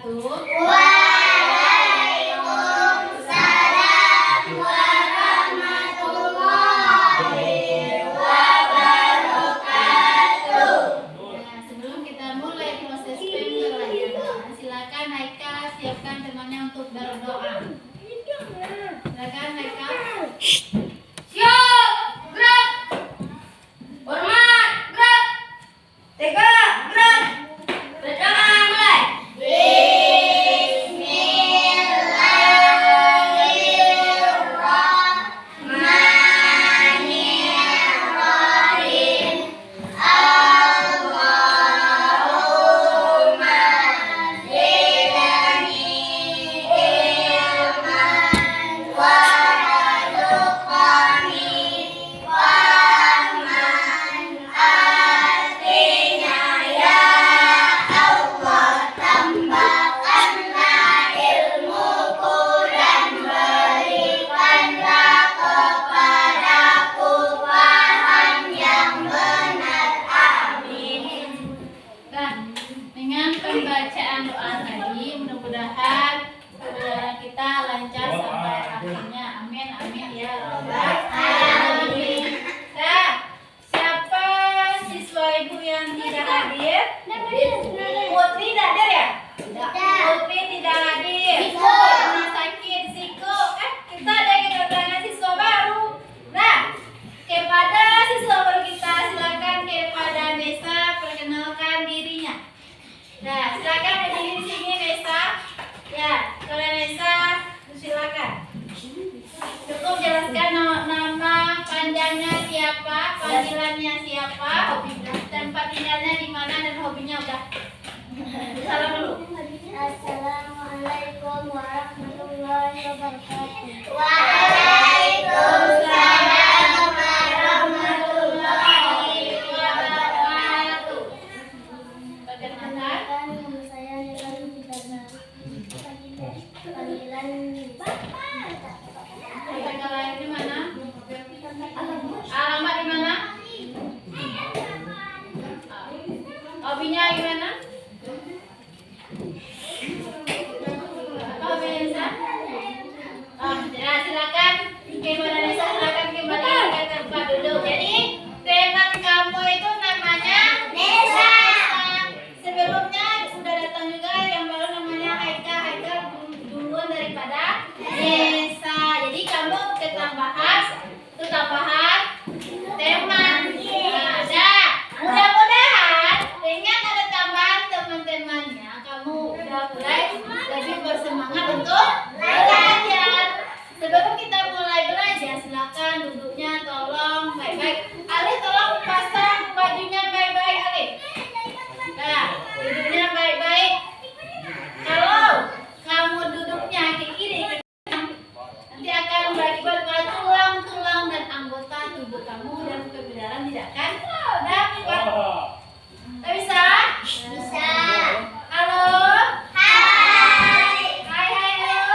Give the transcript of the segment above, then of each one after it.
wabarakatuh. Waalaikumsalam warahmatullahi wabarakatuh. Nah, sebelum kita mulai proses pembelajaran, silakan Haikal siapkan temannya untuk berdoa. Silakan Haikal. Siap, gerak. Hormat, gerak. Tegak, gerak. Berdoa mulai. Bismillahirrahmanirrahim. Allahumma zidni ilman warzuqni fahman. Artinya ya Allah, tambahkanlah ilmuku dan berikanlah kepadaku paham yang benar. Amin. Nah, dengan pembacaan doa tadi, mudah-mudahan pembelajaran kita lancar sampai akhirnya. Amin, amin ya Rabbal alamin. Nah, siapa siswa ibu yang tidak hadir? Putri tak hadir ya? Putri tidak hadir. Siko. Rumah sakit Siko. Kita ada kedatangan siswa baru. Nah, kepada siswa baru kita silakan kepada Nesa perkenalkan dirinya. Nah, silakan berdiri di sini Nesa. Ya, kepada Nesa silakan. Cukup jelaskan nama panjangnya siapa, panggilannya siapa, tempat tinggalnya di mana dan hobinya udah. Salam dulu. Assalamualaikum warahmatullahi wabarakatuh. Waalaikumsalam warahmatullahi wabarakatuh. Perkenalkan. Nama saya Nilan Pidana. Panggilan Tanggal lahir di mana? Alamat di mana? Hobinya gimana? Apa hobi Nesa? Ya, silakan kepada Nesa, silakan kembali ke tempat duduk. Jadi teman kamu itu namanya Nesa. Sebelumnya sudah datang juga yang baru namanya Haikal. Haikal duluan daripada Nesa. Jadi kamu ketambahan teman. Nah, mudah-mudahan dengan ada tambahan teman-temannya kamu udah mulai lebih bersemangat untuk belajar. Sebelum kita mulai belajar, silakan duduknya tolong baik-baik. Alif tolong pasang bajunya baik-baik Alif. Nah, duduknya baik-baik. Kalau kamu duduknya ke kiri, ke kanan, nanti akan berakibat pada tulang-tulang dan anggota tubuh kamu dan pembelajaran tidak akan dapat. Tak bisa? Bisa. Halo? Hai. Hai, hai, halo?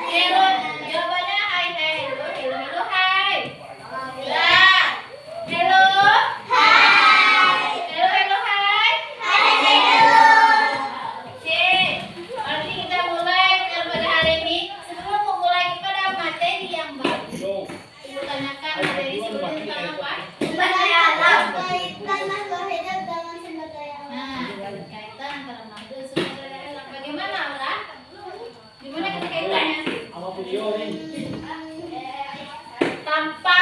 Hello. Jawabannya hai, hai, hello, hello, hello, hai. Ya. Hello? Hai. Hello, hello, hai. Halo. Oke, nanti kita mulai pada hari ini. Sebelum memulai kepada materi yang baru, ibu tanyakan materi sebelumnya tentang apa? Sumber daya alam. Kaitan makhluk hidup dengan sumber daya alam. Nah, kaitan antara makhluk dan sumber daya alam. Bagaimana, Aura? Gimana kita kaitannya? Tanpa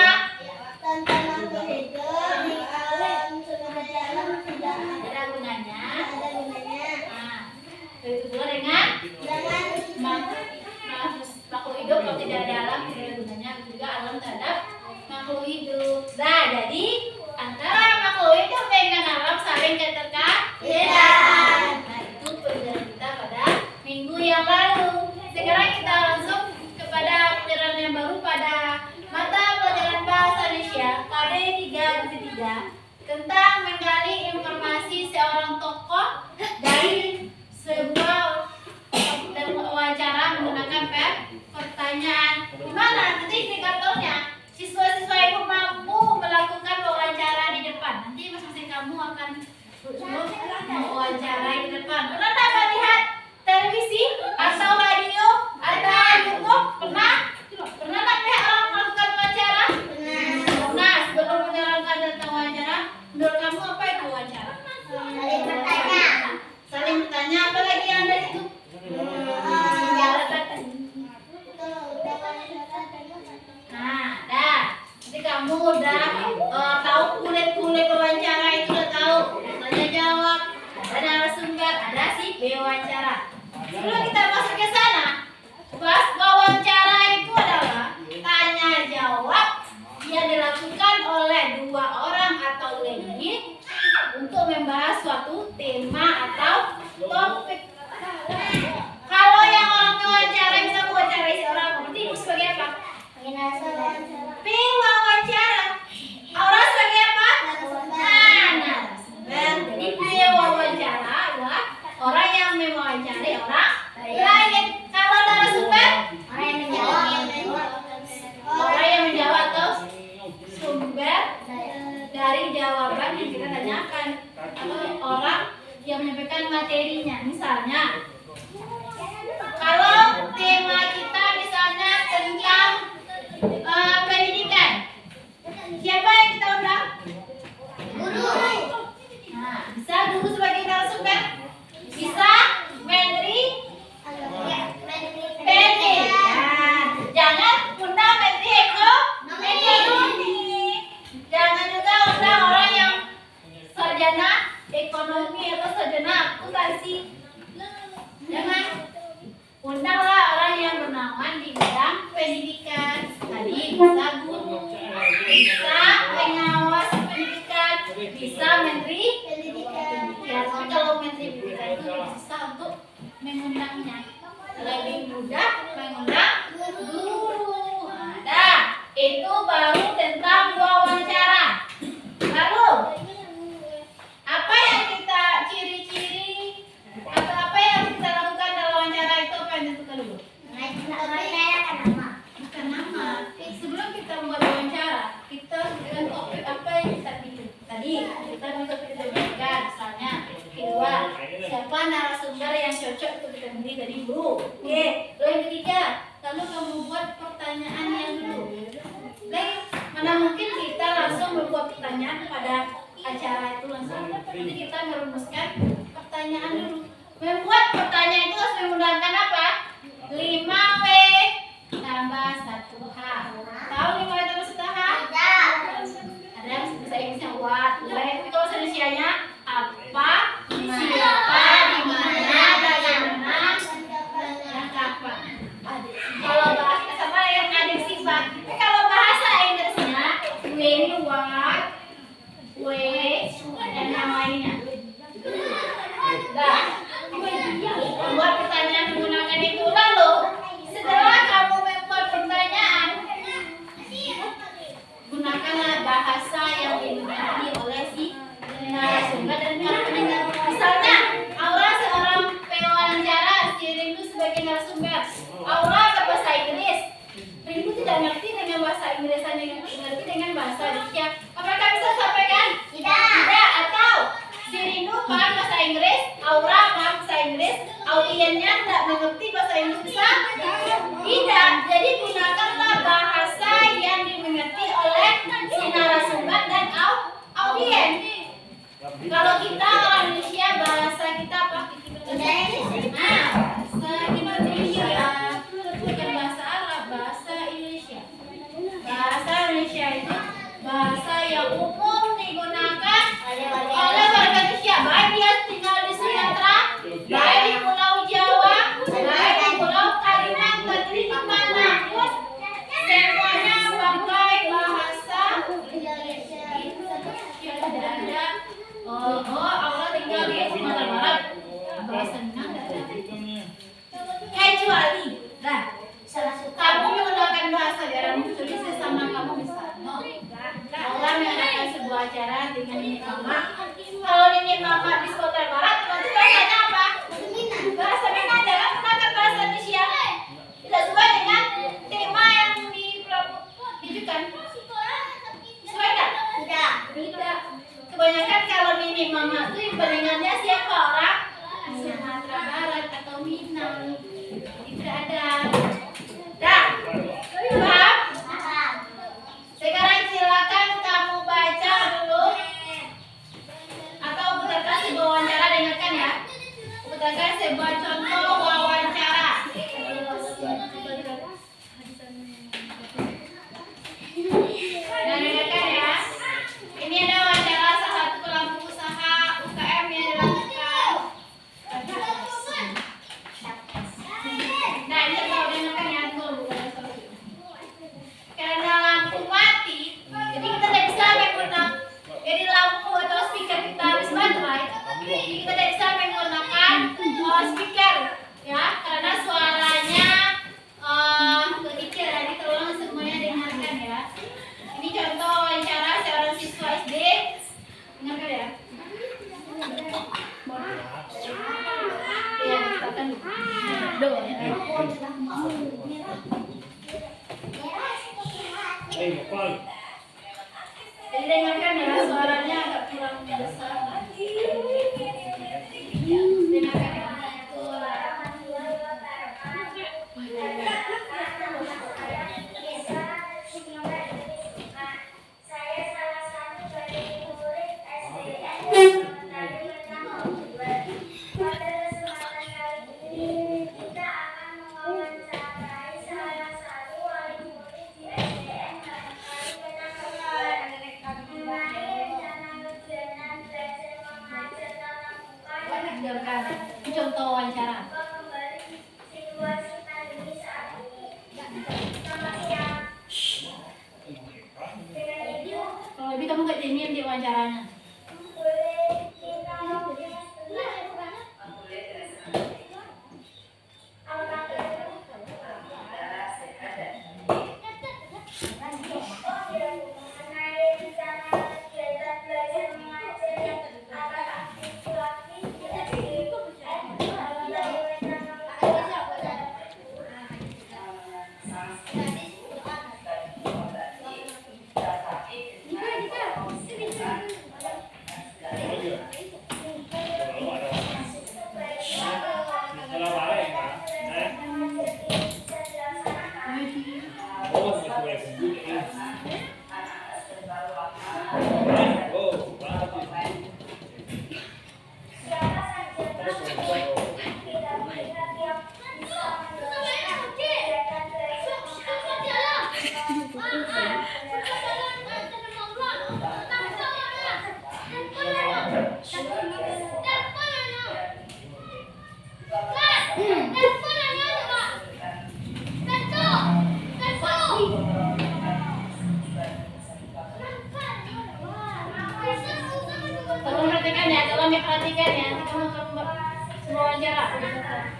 Tanpa makhluk hidup di alam sumber daya alam tidak ada gunanya. ada gunanya. Nah, begitu pula dengan makhluk hidup kalau tidak ada alam tidak ada gunanya. Begitu juga alam terhadap makhluk hidup. Nah, jadi antara makhluk hidup dengan alam saling keterkaitan. Nah, itu pelajaran kita pada minggu yang lalu. Sekarang kita langsung kepada pelajaran yang baru pada mata pelajaran bahasa Indonesia KD 3 tentang menggali informasi seorang tokoh dari sebuah wawancara. Sebelum kita masuk ke sana, wawancara itu adalah tanya jawab yang dilakukan oleh dua orang atau lebih untuk membahas suatu tema atau topik. Kalau yang orang wawancara bisa mewawancarai seorang, berarti ibu sebagai apa? Pewawancara. Aura sebagai apa? Narasumber. Jadi pewawancara adalah orang yang mewawancarai orang lain. Kalau narasumber, orang yang menjawab. Orang yang menjawab atau sumber dari jawaban yang kita tanyakan, atau orang yang menyampaikan materinya. Misalnya, kalau tema kita misalnya tentang pendidikan, siapa yang kita undang? Guru. Nah, bisa guru sebagai narasumber, bisa menteri, PT. Nah, jangan undang menteri ekonomi. Jangan juga undang orang yang sarjana ekonomi atau sarjana akuntansi. Jangan. Undanglah orang yang bernaungan di bidang pendidikan. Tadi bisa guru, bisa pengawas pendidikan, bisa menteri pendidikan. Ya, tapi kalau menteri pendidikan itu susah untuk mengundangnya. Lebih mudah mengundang guru. Ada. Itu baru tentang wawancara. Lalu, apa yang kita ciri-ciri atau apa yang kita lakukan dalam wawancara itu, apa yang ditentukan dulu? Bukan nama. Sebelum kita membuat wawancara, kita berikan topik apa yang kita pilih. Tadi kita bisa berikan, misalnya kedua, siapa narasumber yang cocok untuk kita pilih tadi dulu. Oke. Lalu yang ketiga, lalu kamu buat pertanyaan yang dulu. Mana mungkin kita langsung membuat pertanyaan pada acara itu langsung. Jadi kita merumuskan pertanyaan dulu. Membuat pertanyaan itu harus menggunakan apa? 5W tambah 1H. Tahu 5W tambah 1H? Ada bahasa Inggrisnya what, where. Tapi kalau Indonesianya apa, siapa, di mana, bagaimana, dan kapan. Kalau bahasa sama yang ada sifat. Kalau bahasa Inggrisnya when, what, where, dan yang lainnya. Nah, membuat pertanyaan menggunakan itu. Lalu setelah kamu membuat pertanyaan, gunakanlah bahasa yang dimengerti oleh si narasumber dan para pendengar. Misalnya, Aura seorang pewawancara, si Rindu sebagai narasumber. Aura berbahasa Inggris. Rindu tidak ngerti dengan bahasa Inggris, hanya ngerti dengan bahasa Indonesia. Apakah bisa sampaikan? Tidak. Atau si Rindu paham bahasa Inggris, Aura paham bahasa Inggris, audiennya tidak mengerti bahasa Inggris, bisa? Tidak. Jadi gunakanlah bahasa yang dimengerti oleh si narasumber dan audien. Kalau kita orang Indonesia, bahasa kita apa? Nah, bahasa Indonesia bukan bahasa Arab, bahasa Indonesia. Bahasa Indonesia itu bahasa yang umum digunakan oleh warga Indonesia, baik dia tinggal di Sumatera, baik di Pulau Jawa, baik di Pulau Kalimantan, di manapun semuanya pakai bahasa Indonesia. Tidak ada. Allah tinggal di Sumatera Barat, bahasa Minang tidak ada. Kecuali, nah, kamu menggunakan bahasa daerah tulis sesama kamu bisa. No. Allah mengadakan sebuah acara dengan Nini Mama. Kalau Nini Mama di Sumatera Barat, nanti bahasanya apa? Bahasa Minang, jangan menggunakan bahasa Indonesia. Tidak sesuai dengan tema yang ditujukan. Sesuai tak? Tidak. Kebanyakan kalau Nini Mama itu pendengarnya siapa orang? Sumatera Barat atau Minang. Tidak ada. Dah. Paham? Sekarang silakan kamu baca dulu. Atau putarkan sebuah wawancara, dengarkan ya. Putarkan sebuah contoh wawancara. Nah, dengarkan ya. Ini ada wawancara salah satu pelaku usaha UKM yang dilakukan. speaker ya, karena suaranya kecil, jadi tolong semuanya dengarkan ya. Ini contoh wawancara seorang siswa SD. Dengarkan ya. Ya, katakan doa ya. Jadi dengarkan ya, suaranya agak kurang besar. Dengarkan ya. Dengarkan. Ini contoh wawancara. Kalau lebih kamu gak diam di wawancaranya. Tolong perhatikan ya, tolong diperhatikan ya. Nanti kamu akan semua wawancara. Dengarkan.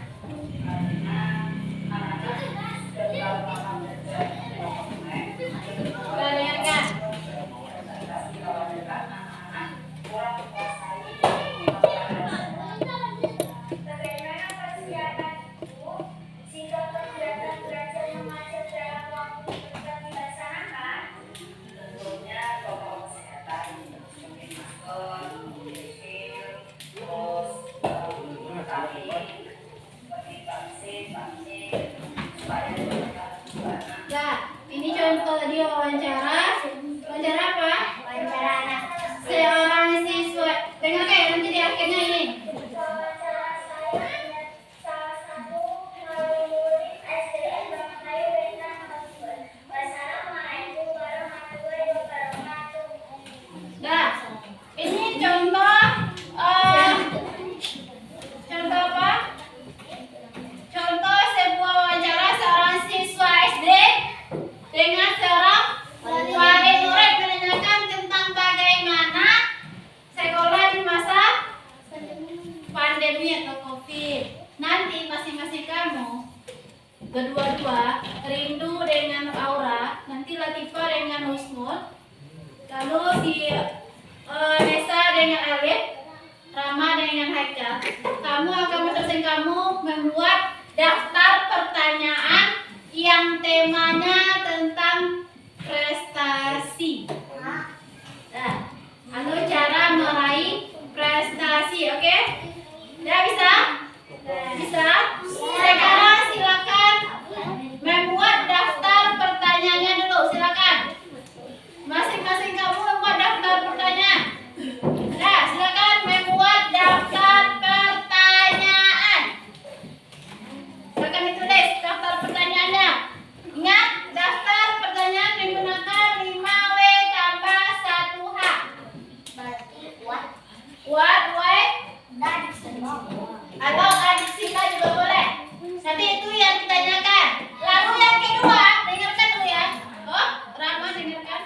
Nah, ini contoh tadi wawancara. Wawancara apa? Wawancara anak. Seorang siswa. Dengar kayak nanti di akhirnya ini. Nah, ini contoh contoh apa? Contoh sebuah wawancara seorang siswa SD dengan seorang wali murid menanyakan tentang bagaimana sekolah di masa pandemi atau COVID. Nanti masing-masing kamu berdua-dua, Rindu dengan Aura, nanti Latifah dengan Husnul, lalu si Nesa dengan Alif, Rama dengan Haikal. Kamu akan masing-masing kamu membuat daftar pertanyaan yang temanya tentang prestasi. Nah, lalu cara meraih prestasi, oke? Ya bisa? Bisa? Sekarang silakan membuat daftar pertanyaannya dulu, silakan. Masing-masing kamu membuat daftar pertanyaan. Nah, silakan membuat daftar pertanyaan. Silakan ditulis daftar pertanyaannya. Ingat, daftar pertanyaan menggunakan 5W tambah 1H. Berarti kuat. Kuat, W, Dan semua. atau adik sita juga boleh. Nanti itu yang ditanyakan. Lalu yang kedua, dengarkan dulu ya. Oh, Rama dengarkan.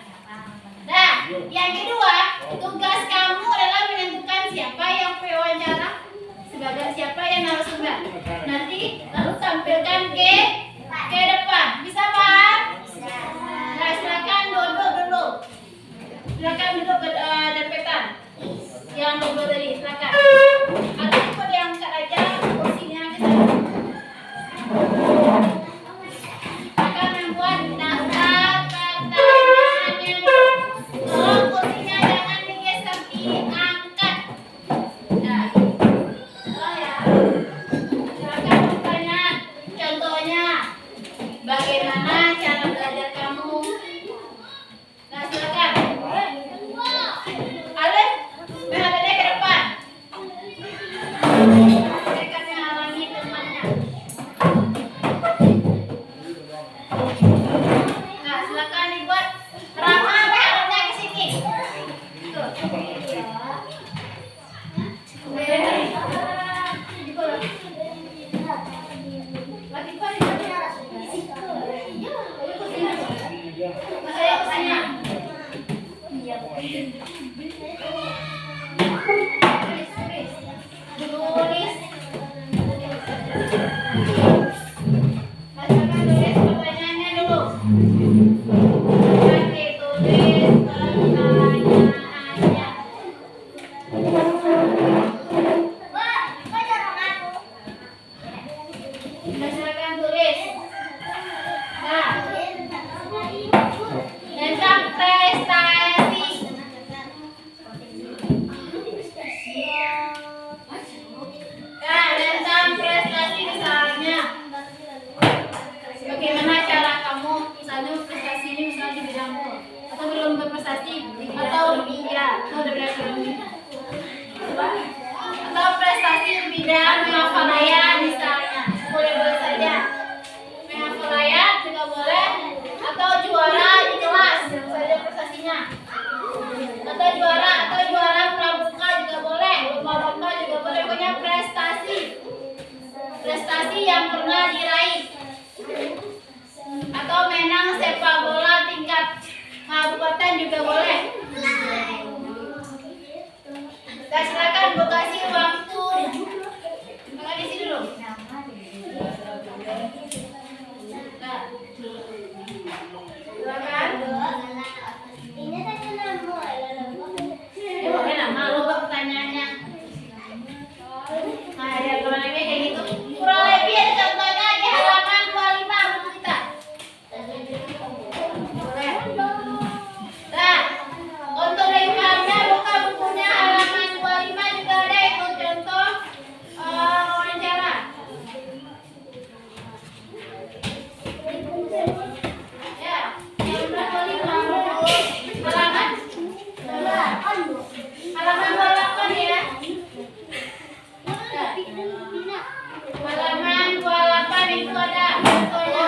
Nah, yang kedua, tugas kamu adalah menentukan siapa yang wawancara sebagai siapa yang narasumber. Mereka menghalangi temannya. Nah, silakan dibuat. Rama, harusnya ke sini. Tuh. Lagi Pak, saya kesana. Tulis. Bacakan tulis pertanyaannya dulu. Oke, tulis pertanyaannya. Silakan tulis. Nah, tentang prestasi. Nah, tentang prestasi misalnya, bagaimana cara kamu misalnya prestasi ini misalnya di bidangmu atau belum berprestasi atau iya atau udah berhasil atau prestasi di bidang menghafalaya misalnya boleh-boleh saja menghafalaya juga boleh atau juara di kelas saja prestasinya atau juara pramuka juga boleh lomba-lomba juga boleh pokoknya prestasi yang pernah diraih atau menang sepak bola tingkat kabupaten juga boleh. Nah, silakan Bu kasih waktu. Maka di sini dulu. Nah, silakan. Ini tadi nama. Ya boleh nama lu pertanyaannya. Nah, ya kurang lebih kayak gitu. Kurang lebih ada contohnya di halaman 25 buku kita. Boleh. Nah, untuk lingkapnya buka bukunya halaman 25 juga ada itu contoh wawancara. Ya, yang berapa 5 halaman? Halaman 28 ya. Halaman 28 itu ada contohnya.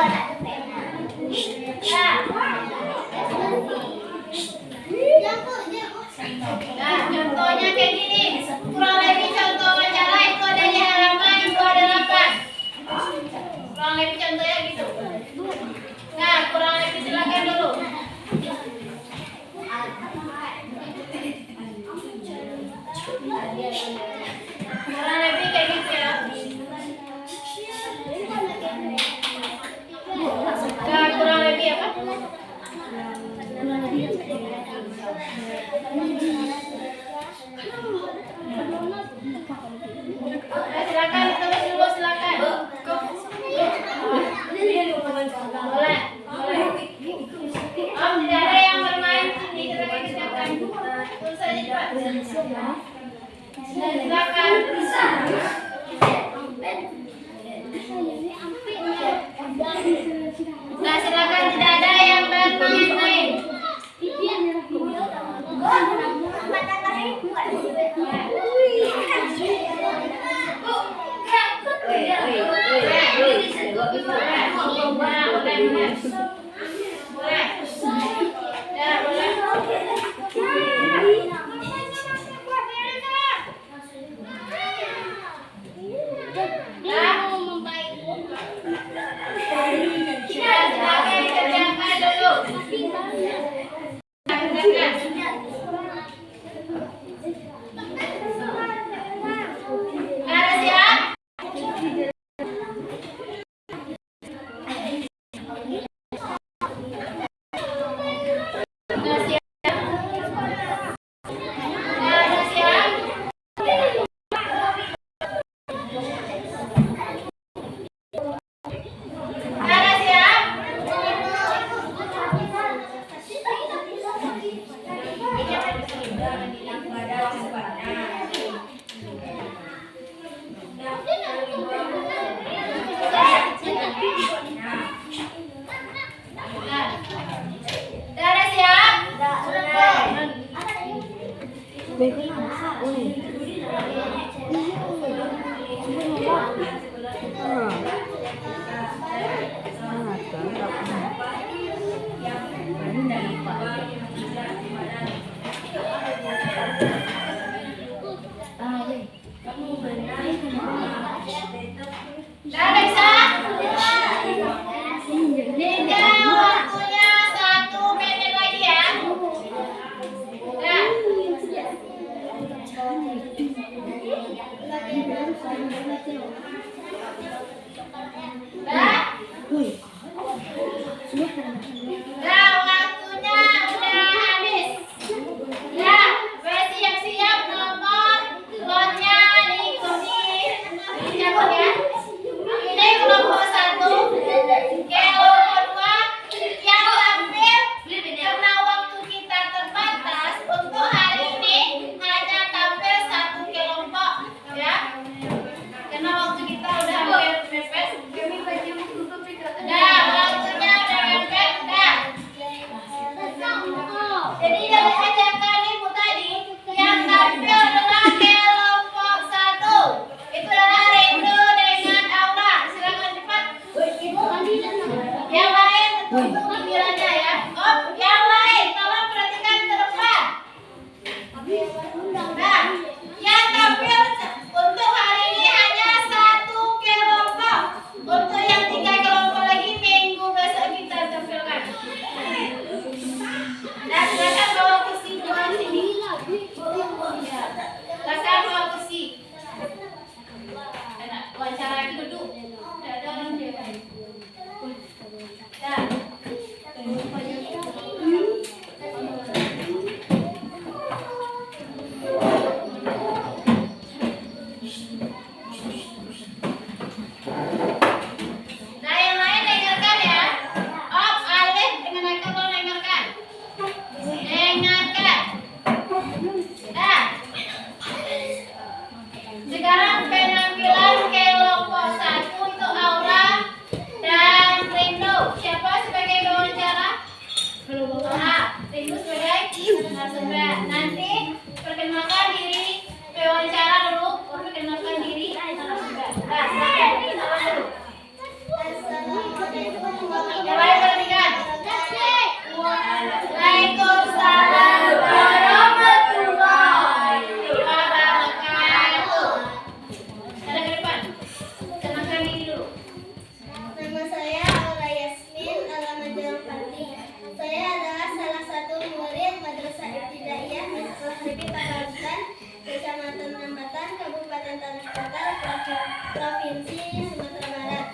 Nah, contohnya kayak gini. Kurang lebih contoh wawancara itu ada di halaman 28. Kurang lebih contohnya gitu. Nah, kurang lebih silakan dulu. Kurang lebih kayak gitu ya. Nah, kurang lebih apa? Nah, silakan tulis dulu silakan. Boleh, boleh. Om, tidak ada yang bermain sini, silakan kerjakan. Tulis saja cepat. Silakan. Nah, silakan tidak ada yang bermain-main. Dah, Raisa. Ninja, waktunya 1 menit lagi ya. Dah. Dah. Dah, waktunya udah habis. Dah, siap-siap nomor lotnya diikuti. Dicatat ya. Ini kelompok 1, kelompok 2 yang tampil karena waktu kita terbatas untuk hari ini hanya tampil 1 kelompok ya. Karena waktu kita udah hampir mepet. Dah, waktunya udah mepet. Dah. Jadi dari ajakan ibu tadi yang tampil adalah kelompok 1. Itu adalah Rindu dengan Aura. Silakan cepat. Yang lain tunggu gilirannya ya. Oh, yang lain tolong perhatikan ke depan. Nah, yang tampil untuk hari ini hanya 1 kelompok. Untuk yang 3 kelompok lagi minggu besok kita tampilkan. Nah, silakan bawa kursi ke sini. Ya. Silakan bawa kursi. Enak, wawancara lagi duduk. Tidak ada orang jaga. Dah. Nah, yang lain dengarkan ya. Op, Alif, dengarkan, tolong dengarkan. Dengarkan. Nah, sekarang penampilan kelompok 1 untuk Aura dan Rindu. Siapa sebagai wawancara? Nah, Rindu sebagai narasumber. Nanti perkenalkan diri wawancara dulu, baru perkenalkan diri narasumber. Nah, silakan kenalan dulu. Yang lain perhatikan. Waalaikumsalam warahmatullahi wabarakatuh. Ada ke depan. Kenalkan diri dulu. Nama saya Aura Yasmin, alamat Jalan Pati. Saya adalah salah satu murid Madrasah Ibtidaiyah Sekolah Negeri Pagalukan, Kecamatan Nambatan, Kabupaten Tanah Datar, Provinsi Sumatera Barat.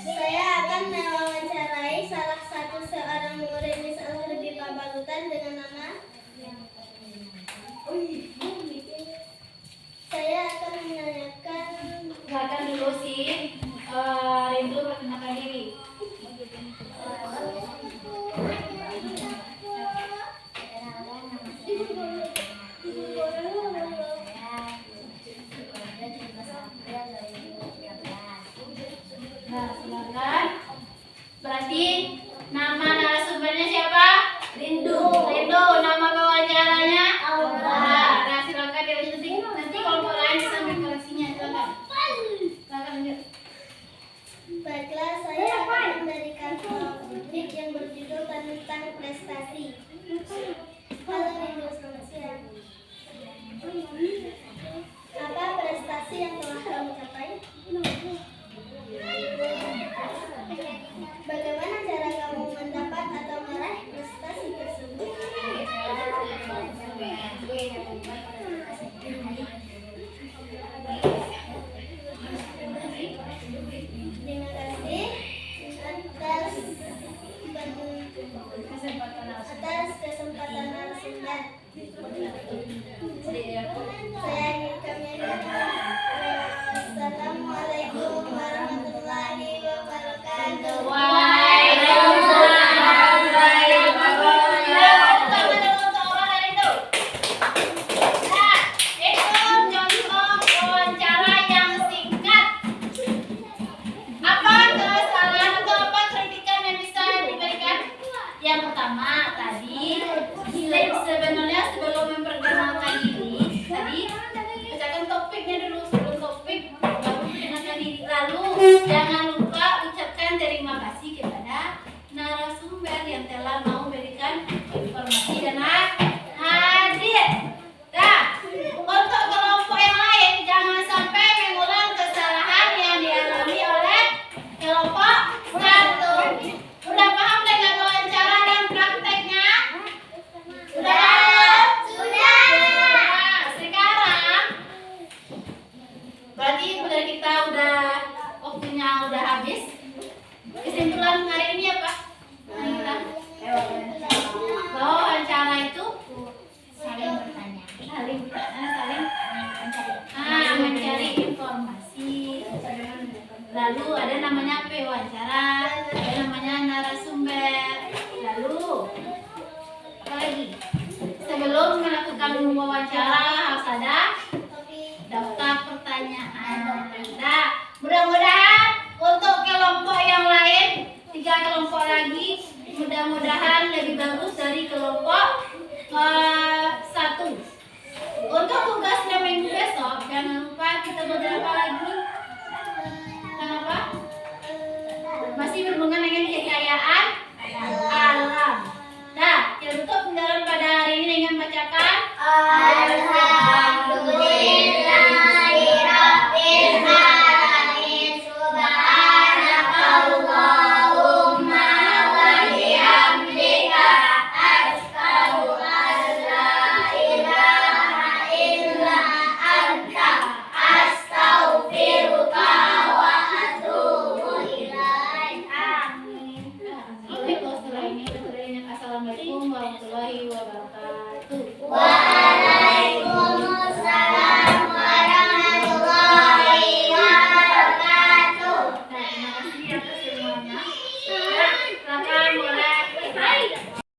Saya akan mewawancarai salah satu seorang murid Sekolah Negeri Pagalukan dengan nama. Saya akan menanyakan. Silakan dulu sih. Rindu perkenalkan diri. Nah, silakan. Berarti nama narasumbernya siapa? Rindu. Rindu. Nama wawancaranya? Aura. Nah, silakan dilanjutin. Nanti kelompok lain bisa mengkoreksinya. Silakan. Silakan lanjut. Baiklah, saya akan memberikan topik yang berjudul tentang prestasi. Halo Rindu, selamat siang. Apa prestasi yang telah kamu capai? Bagaimana cara kamu mendapat Jangan lupa ucapkan terima kasih kepada narasumber yang telah mau memberikan informasi dan hadir. Nah, untuk kelompok yang lain jangan sampai mengulang kesalahan yang dialami oleh kelompok 1. Udah paham dengan wawancara dan prakteknya? Sudah? Sudah. Nah, sekarang berarti budaya kita waktunya udah habis. Kesimpulan hari ini apa? Bahwa wawancara itu Saling bertanya. mencari informasi. Lalu ada namanya wawancara, ada namanya narasumber. Lalu apa lagi? Sebelum melakukan wawancara harus ada daftar pertanyaan. Nah,